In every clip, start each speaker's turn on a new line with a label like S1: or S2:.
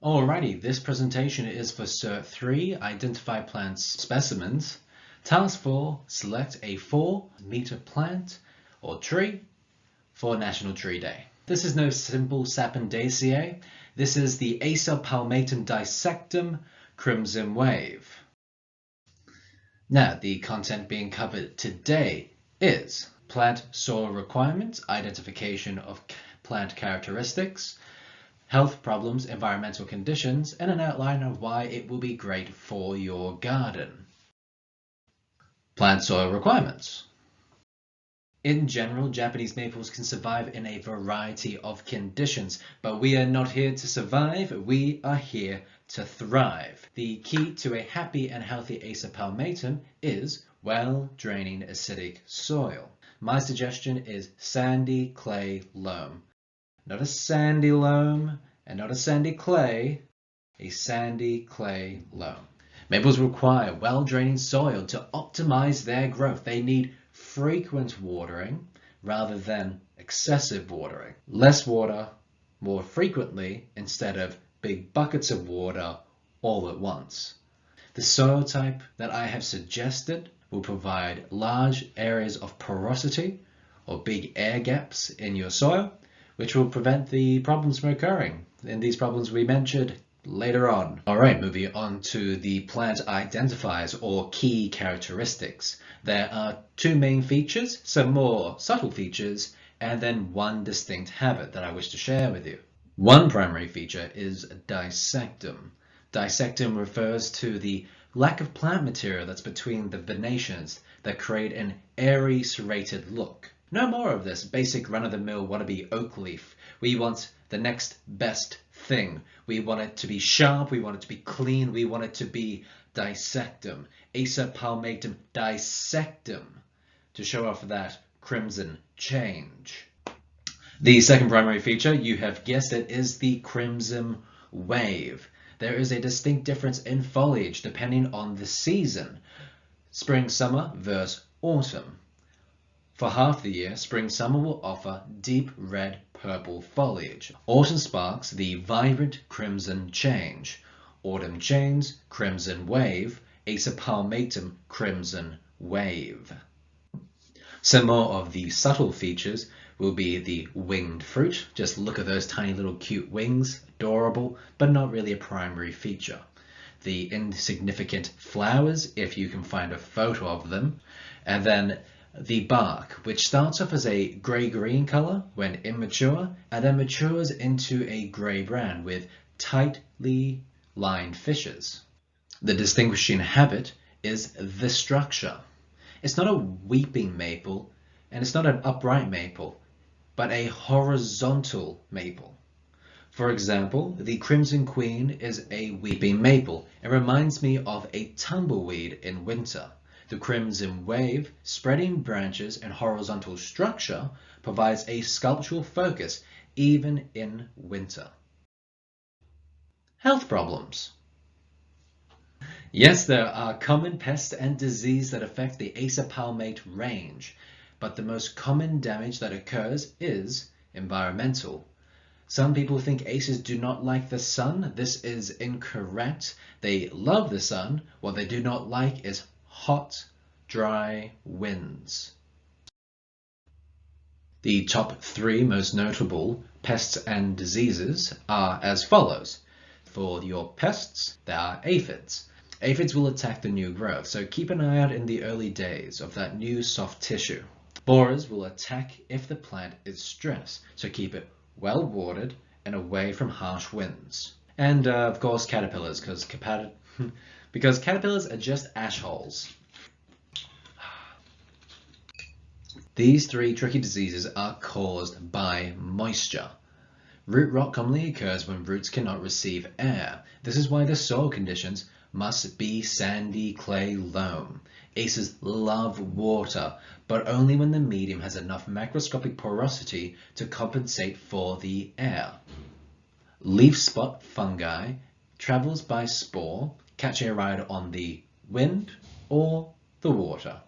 S1: Alrighty, this presentation is for Cert 3, Identify Plant Specimens. Task 4, select a 4-meter plant or tree for National Tree Day. This is no simple Sapindaceae. This is the Acer palmatum Dissectum Crimson Wave. Now, the content being covered today is plant soil requirements, identification of plant characteristics, health problems, environmental conditions, and an outline of why it will be great for your garden. Plant soil requirements. In general, Japanese maples can survive in a variety of conditions, but we are not here to survive, we are here to thrive. The key to a happy and healthy Acer palmatum is well-draining acidic soil. My suggestion is sandy clay loam. Not a sandy loam and not a sandy clay, a sandy clay loam. Maples require well-draining soil to optimize their growth. They need frequent watering rather than excessive watering. Less water more frequently instead of big buckets of water all at once. The soil type that I have suggested will provide large areas of porosity or big air gaps in your soil, which will prevent the problems from occurring. And these problems we mentioned later on. Alright, moving on to the plant identifiers or key characteristics. There are two main features, some more subtle features, and then one distinct habit that I wish to share with you. One primary feature is dissectum. Dissectum refers to the lack of plant material that's between the venations that create an airy, serrated look. No more of this basic run-of-the-mill wannabe oak leaf. We want the next best thing. We want it to be sharp, we want it to be clean, we want it to be dissectum. Acer palmatum dissectum to show off that crimson change. The second primary feature, you have guessed it, is the crimson wave. There is a distinct difference in foliage depending on the season. Spring, summer versus autumn. For half the year, spring-summer will offer deep red-purple foliage. Autumn sparks the vibrant crimson change. Autumn chains, crimson wave. Acer palmatum, crimson wave. Some more of the subtle features will be the winged fruit. Just look at those tiny little cute wings, adorable, but not really a primary feature. The insignificant flowers, if you can find a photo of them, and then the bark, which starts off as a grey-green color when immature and then matures into a grey-brown with tightly lined fissures. The distinguishing habit is the structure. It's not a weeping maple and it's not an upright maple, but a horizontal maple. For example, the Crimson Queen is a weeping maple. It reminds me of a tumbleweed in winter. The crimson wave, spreading branches and horizontal structure provides a sculptural focus even in winter. Health problems. Yes, there are common pests and disease that affect the Acer palmate range, but the most common damage that occurs is environmental. Some people think acers do not like the sun. This is incorrect. They love the sun. What they do not like is hot, dry winds. The top 3 most notable pests and diseases are as follows. For your pests, there are aphids. Aphids will attack the new growth, so keep an eye out in the early days of that new soft tissue. Borers will attack if the plant is stressed, so keep it well watered and away from harsh winds. And of course caterpillars, because caterpillars are just ash holes. These 3 tricky diseases are caused by moisture. Root rot commonly occurs when roots cannot receive air. This is why the soil conditions must be sandy clay loam. Acers love water, but only when the medium has enough macroscopic porosity to compensate for the air. Leaf spot fungi travels by spore, catching a ride on the wind or the water.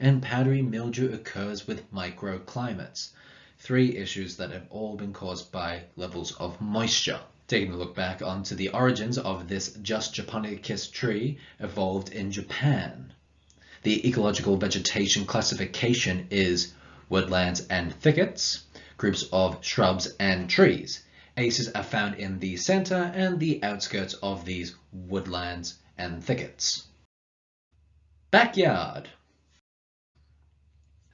S1: And powdery mildew occurs with microclimates. 3 issues that have all been caused by levels of moisture. Taking a look back onto the origins of this just Japonicus tree evolved in Japan. The ecological vegetation classification is woodlands and thickets, groups of shrubs and trees. Acers are found in the center and the outskirts of these woodlands and thickets. Backyard.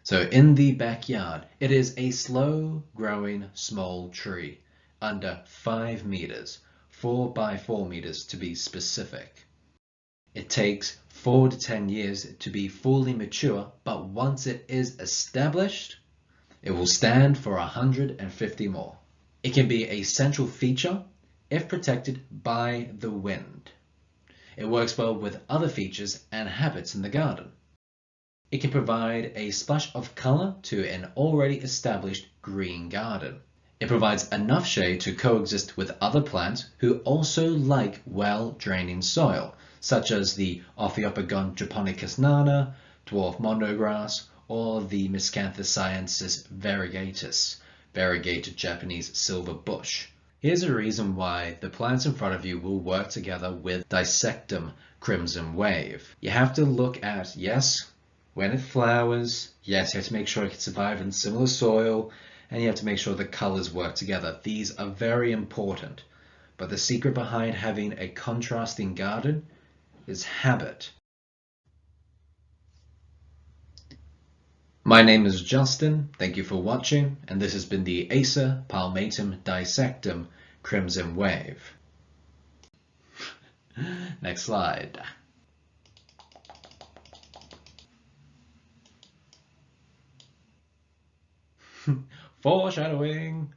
S1: So in the backyard, it is a slow-growing small tree, under 5 meters, 4 by 4 meters to be specific. It takes 4 to 10 years to be fully mature, but once it is established, it will stand for 150 more. It can be a central feature if protected by the wind. It works well with other features and habits in the garden. It can provide a splash of color to an already established green garden. It provides enough shade to coexist with other plants who also like well-draining soil, such as the Ophiopogon japonicus nana, dwarf mondograss, or the Miscanthus variegatus, variegated Japanese silver bush. Here's a reason why the plants in front of you will work together with Dissectum crimson wave. You have to look at, yes, when it flowers, yes, you have to make sure it can survive in similar soil, and you have to make sure the colors work together. These are very important, but the secret behind having a contrasting garden is habit. My name is Justin, thank you for watching, and this has been the Acer palmatum dissectum crimson wave. Next slide. Foreshadowing.